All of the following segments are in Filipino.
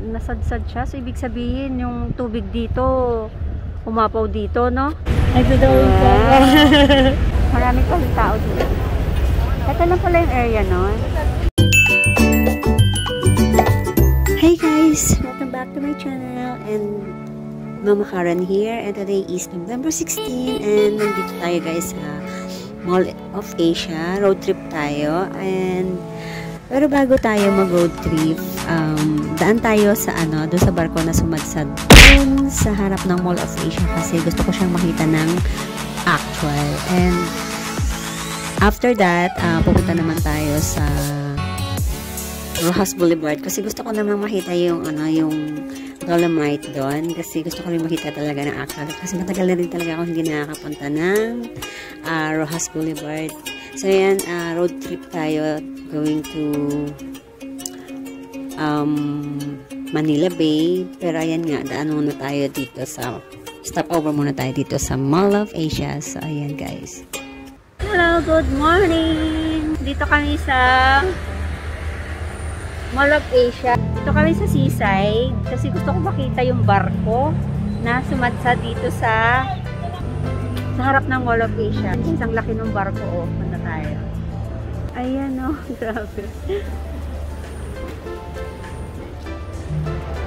nasadsad siya. So, ibig sabihin, yung tubig dito, umapaw dito, no? Nagdodrawing ka. Marami pang tao dito. Ito lang pala yung area, no? Hey guys! Welcome back to my channel. And Mama Karen here. And today is November 16. And nandito tayo guys sa Mall of Asia. Road trip tayo. Pero bago tayo mag-road trip, daan tayo sa doon sa barko na sumadsad dun sa harap ng Mall of Asia kasi gusto ko siyang makita ng actual. And after that, pupunta naman tayo sa Rojas Boulevard kasi gusto ko naman makita yung yung Dolomite doon kasi gusto ko rin makita talaga ng actual kasi matagal na din talaga ako hindi nakakapunta ng Rojas Boulevard. So yan, road trip tayo going to Manila Bay. Pero ayan nga, daan muna tayo dito sa stopover muna tayo dito sa Mall of Asia. So ayan guys. Hello, good morning! Dito kami sa Mall of Asia. Dito kami sa seaside kasi gusto ko makita yung barko na sumadsad dito sa harap ng Mall of Asia. Isang laki ng barko, oh. Punta tayo. Ayan, oh. Grabe.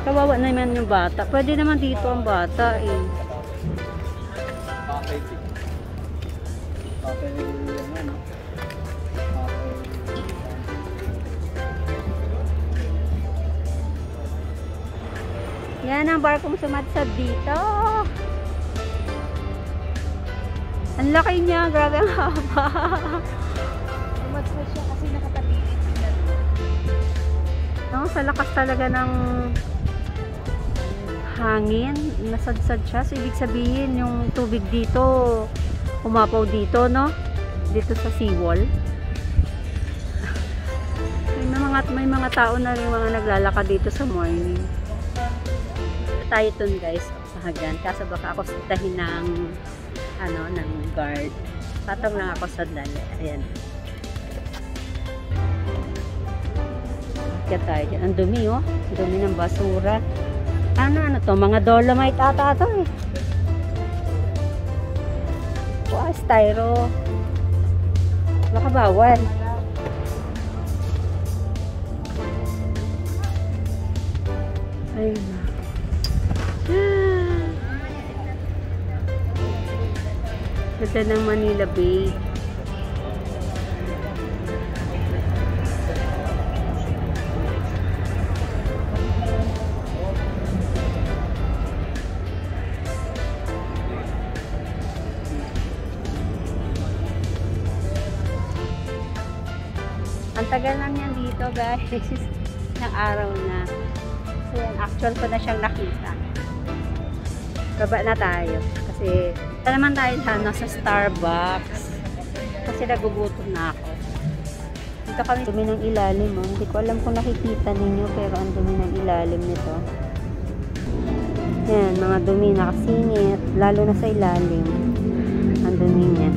Kawawa naman yung bata. Pwede naman dito ang bata, eh. Yan ang barkong sumadsad dito. Ang laki niya, grabe ang haba. Sumadsad siya kasi nakatabilit sila. No, sa lakas talaga ng hangin, nasadsad siya. So, ibig sabihin, yung tubig dito, umapaw dito, no? Dito sa seawall. May mga tao na rin mga naglalakad dito sa morning. Tayo dun guys, sa hagdan. Kaso baka ako sitahin ng ng guard. Patong lang ako sa dali. Ayan. Kaya tayo dyan. Ang dumi, oh. Ang dumi ng basura. Ano to? Mga Dolomite ata to, eh. Wow, styro. Baka bawal. Ayun na. Ganda ng Manila Bay. Ang tagal lang yan dito guys. Ng araw na. So yan, actual ko na siyang nakita. Baba na tayo. Kasi naman tayo sa Starbucks. Kasi nagugutom na ako. Dito kami dumi ng ilalim. Oh. Hindi ko alam kung nakikita ninyo pero ang dumi ng ilalim nito. Yan, mga dumi nakasingit. Lalo na sa ilalim. Ang dumi niya.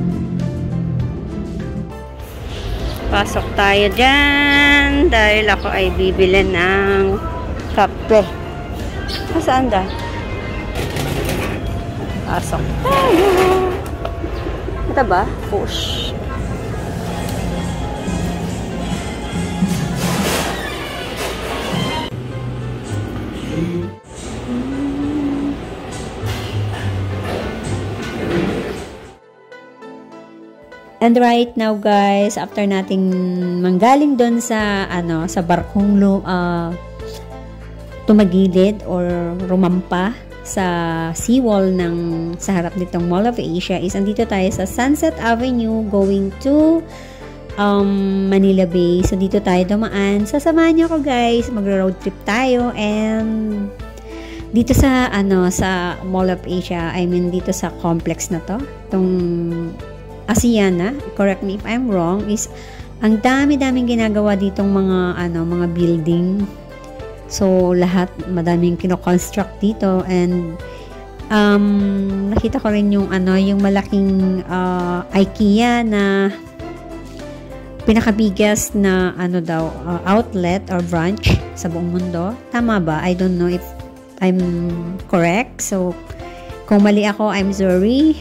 Pasok tayo dyan. Dahil ako ay bibili ng kape. Saan da? Pasok tayo. Ito ba? Push. And right now guys, after nating manggaling doon sa sa barkong tumagilid or rumampa sa seawall sa harap nitong Mall of Asia is andito tayo sa Sunset Avenue going to Manila Bay. So dito tayo dumaan. Sasamahan niyo ako guys, mag-road trip tayo and dito sa sa Mall of Asia, I mean dito sa complex na to, tong Asiana, correct me if I'm wrong, is ang dami-daming ginagawa ditong mga building. So, madaming kino-construct dito and nakita ko rin yung yung malaking IKEA na pinaka-biggest na outlet or branch sa buong mundo. Tama ba? I don't know if I'm correct. So, kung mali ako, I'm sorry.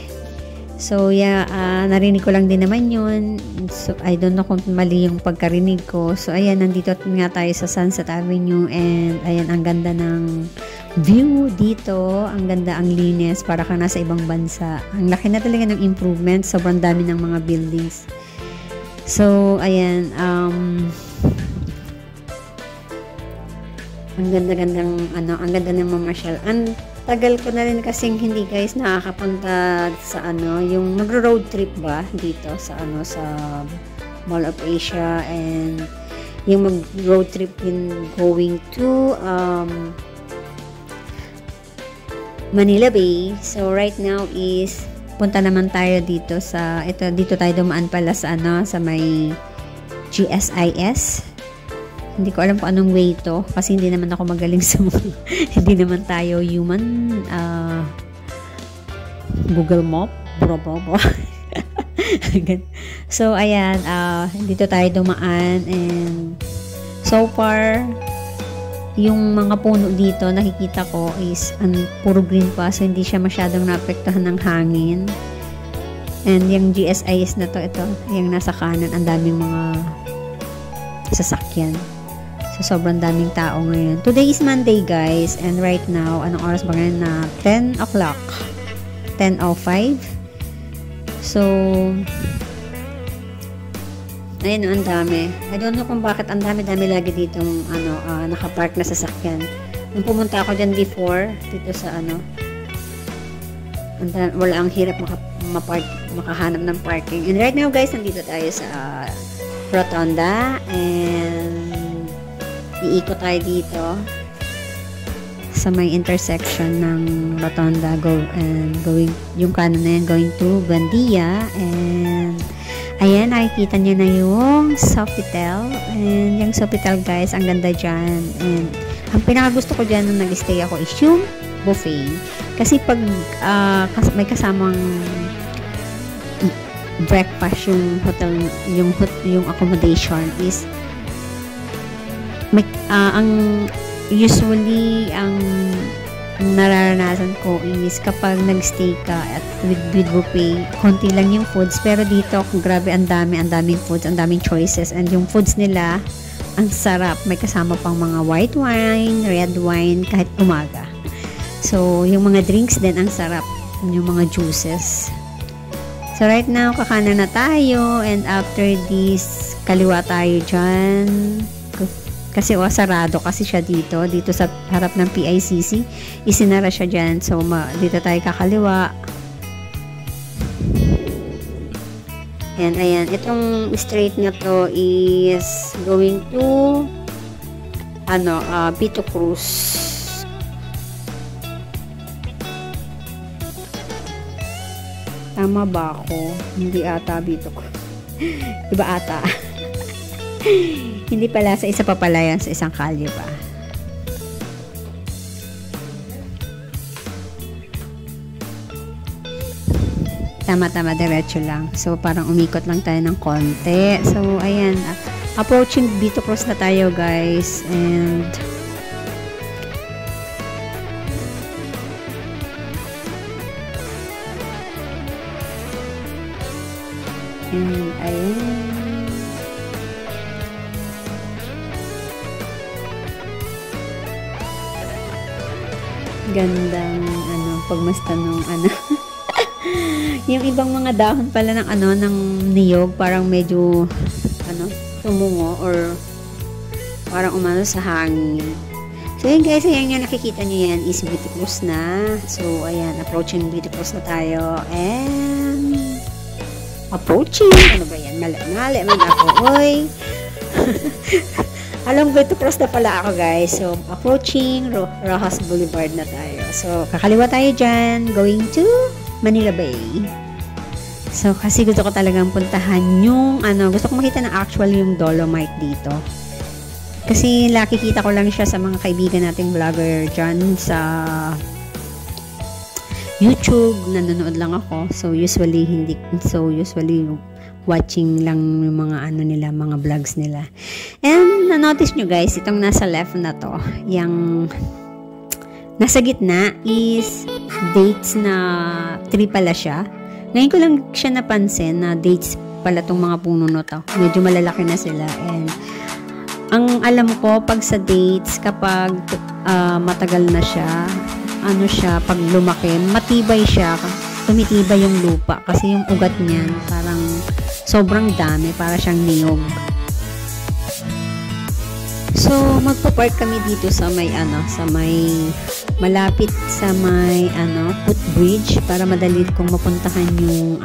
So, yeah, narinig ko lang din naman yun. So, I don't know kung mali yung pagkarinig ko. So, ayan, nandito nga tayo sa Sunset Avenue and ayan, ang ganda ng view dito. Ang ganda, ang linis, para ka nasa ibang bansa. Ang laki na talaga ng improvement. Sobrang dami ng mga buildings. So, ayan, ang ganda-gandang, ang ganda ng mamasyal. Ang tagal ko na rin kasing hindi guys nakakapunta sa yung magro-road trip ba dito sa sa Mall of Asia, and yung mag-road trip din going to Manila Bay. So right now is punta naman tayo dito sa dito tayo dumaan pala sa sa may GSIS. Hindi ko alam kung anong way to kasi hindi naman ako magaling sa hindi naman tayo human Google Map bro. So ayan, dito tayo dumaan, and so far yung mga puno dito nakikita ko is puro green pa, so hindi siya masyadong naapektuhan ng hangin. And yung GSIS na to, ito yung nasa kanan, ang daming mga sasakyan. So, sobrang daming tao ngayon. Today is Monday, guys. And right now, anong oras ba ngayon na? 10 o'clock. 10:05. So, ayun, ang dami. I don't know kung bakit ang dami-dami lagi ditong nakapark na sasakyan. Nung pumunta ako dyan before, dito sa wala, ang hirap makahanap ng parking. And right now, guys, nandito tayo sa Rotonda, and iikot tayo dito sa may intersection ng Rotonda going yung kanan na yan, going to Buendia. And ayan, nakikita nyo na yung Sofitel, and yung Sofitel, guys, ang ganda dyan. And ang pinakagusto ko dyan nung nag-stay ako is yung buffet, kasi pag may kasamang breakfast yung hotel, yung accommodation is usually ang nararanasan ko is kapag nag-stay ka at with buffet, konti lang yung foods, pero dito grabe, ang daming foods, ang daming choices, and yung foods nila ang sarap. May kasama pang mga white wine, red wine kahit umaga. So yung mga drinks din ang sarap, yung mga juices. So right now kakanan na tayo, and after this kaliwa tayo dyan. Kasi sarado kasi siya dito sa harap ng PICC, isinara siya dyan. So dito tayo kakaliwa, and ayan, itong straight na to is going to Vito Cruz. Tama ba ako? Hindi ata Vito Cruz. Iba ata. Hindi pala, sa isa pa pala yan, sa isang kalye pa. Tama, diretso lang. So, parang umikot lang tayo ng konti. So, ayan. Approaching Vito Cruz na tayo, guys. And ayan. Gandang pagmasta nung yung ibang mga dahon pala ng ng niyog, parang medyo tumungo or parang umano sa hangin. So yun, guys, ayan yung nakikita nyo yan is Vito Cruz na. So ayan, approaching Vito Cruz na tayo, and approaching, ano ba yan, mali man ako, oy. Along Vito Cruz na pala ako, guys. So, approaching Rojas Boulevard na tayo. So, kakaliwa tayo dyan, going to Manila Bay. So, kasi gusto ko talagang puntahan yung, gusto ko makita na actual yung Dolomite dito. Kasi, nakikita ko lang siya sa mga kaibigan nating vlogger dyan sa YouTube. Nanonood lang ako. So, usually watching lang yung mga ano nila, mga vlogs nila. And na-notice nyo guys, itong nasa left na to, yung nasa gitna is dates na tree pala siya. Ngayon ko lang siya napansin na dates pala tong mga puno na to. Medyo malalaki na sila. And ang alam ko, pag sa dates, kapag matagal na siya, ano siya, pag lumaki, matibay siya. Tumitibay yung lupa. Kasi yung ugat niyan, parang sobrang dami. Para siyang niyog. So, magpa-park kami dito sa may malapit sa may footbridge para madali kong mapuntahan yung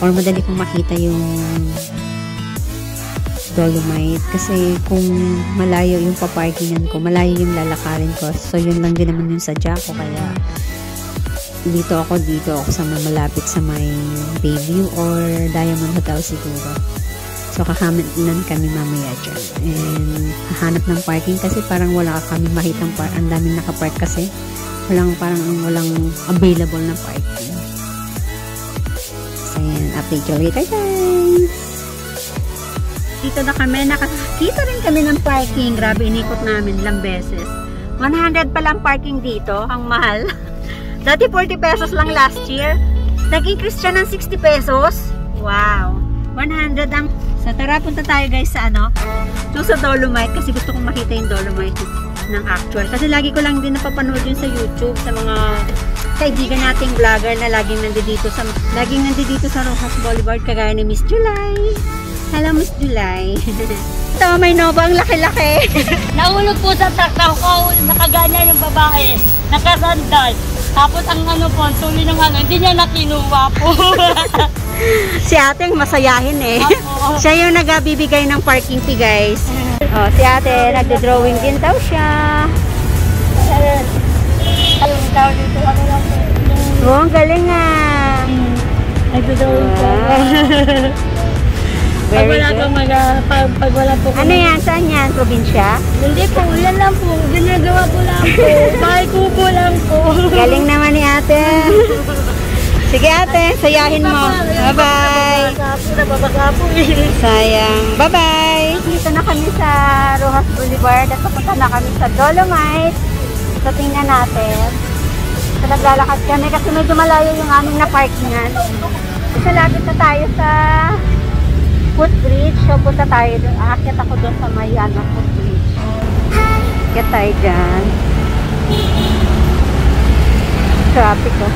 or madali kong makita yung Dolomite. Kasi kung malayo yung paparkingan ko, malayo yung lalakarin ko. So, yun lang din naman yung sadya ko. Kaya, dito ako sa malapit sa may Bayview or Diamond Hotel siguro. So, kakaminan kami mamaya dyan. And, hahanap ng parking kasi parang wala kami makitang park. Ang daming nakapark kasi. Walang available na parking. So, yan. Update you later, guys. Dito na kami. Nakakita rin kami ng parking. Grabe, inikot namin ilang beses. 100 pa lang parking dito. Ang mahal. Dati 40 pesos lang last year. Nag-increase siya ng 60 pesos. Wow. 100 ang... So, tara, punta tayo guys sa sa Dolomite kasi gusto kong makita yung Dolomite ng actual. Kasi lagi ko lang din napapanood yun sa YouTube sa mga kaibigan nating vlogger na laging nandito sa Rojas Boulevard kagaya ni Miss July. Hello, Miss July. Ito, may Nova ang laki-laki. Nahulog po sa taktaw ko, nakaganyan yung babae, nakasandal. Tapos ang tuloy ng hindi niya nakinuha po. Si ate masayahin eh. Siya yung nagbibigay ng parking fee guys. Oh, si ate nagdo-drawing din daw siya. Ayun daw dito lang po. Oh, ang galing nga. Nagdo-drawing siya. Pag wala po. Ano yan? Saan yan? Probinsya? Hindi po, ulan lang po. Ginagawa po lang po. Bahay kubo lang po. Galing naman ni ate. Sige ate, sayahin mo. Bye-bye. Sayang. Bye-bye. Dito na kami sa Rojas Boulevard at papunta na kami sa Dolomite. So, tingnan natin. So, naglalakad kami kasi medyo malayo yung aming na-parkingan. So, lapit na tayo sa footbridge. So, punta tayo doon. Aakyat ako doon sa may footbridge. Get tayo dyan. Traffic ko.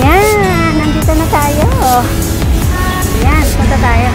Ayan, nandito na tayo. Ayan, punta tayo.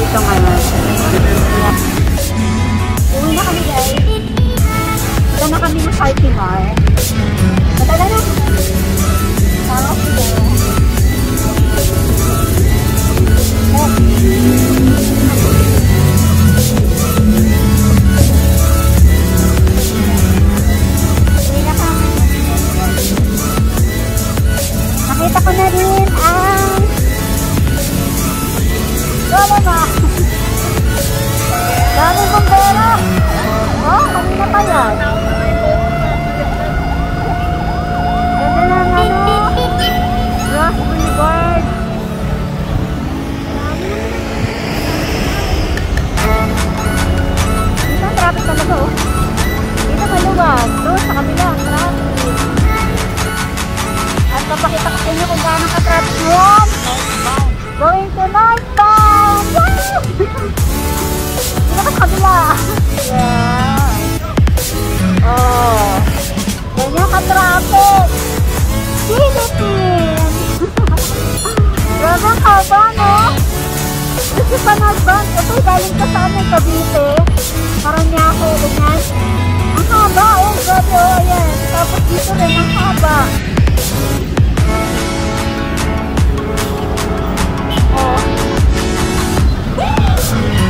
dito ngayon. Uwi na kami guys. Ito na kami ng Altimar. Matala na. Tama ko dito. Nakita ko na rin ang Loloma. Dami kong pera. Oh, kanina pa yan. Ganda ng Ross Boulevard. Dito ang traffic talaga oh. Dito maluwag. Doon sa kabila ang traffic. At napakita ko sa inyo kung gaano ka-traffic yun. Going to northbound! Woo! Dito ka sa kabila. Yeah. Oh. Ganyan ka-traffic. Philippines! Grabe ang haba, no? Kasi pa northbound. Ito galing ka sa amin, Cavite. Paranaque, ganyan. Ang haba, oh. Grabe, oh. Ayan. Tapos dito rin, ang haba.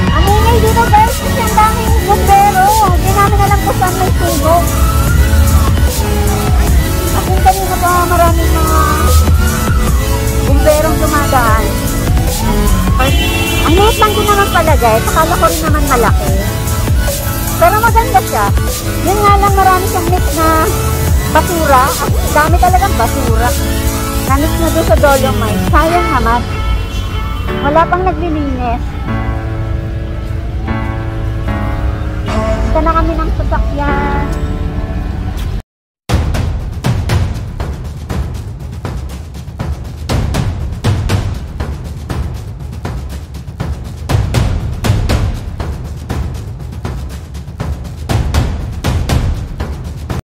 Ang ingay dito guys, kasi ang daming bumbero. Hindi namin alam kung saan may sugok. Kasi kanina pa maraming mga bumberong dumadaan. Ang liit lang din naman pala guys, akala ko rin naman malaki. Pero maganda siya. Yun nga lang marami siyang mix na basura. Ang dami talagang basura. Namix na doon sa Dolomite. Sayang naman. Wala pang naglilinis. Ito na kami ng sasakyan.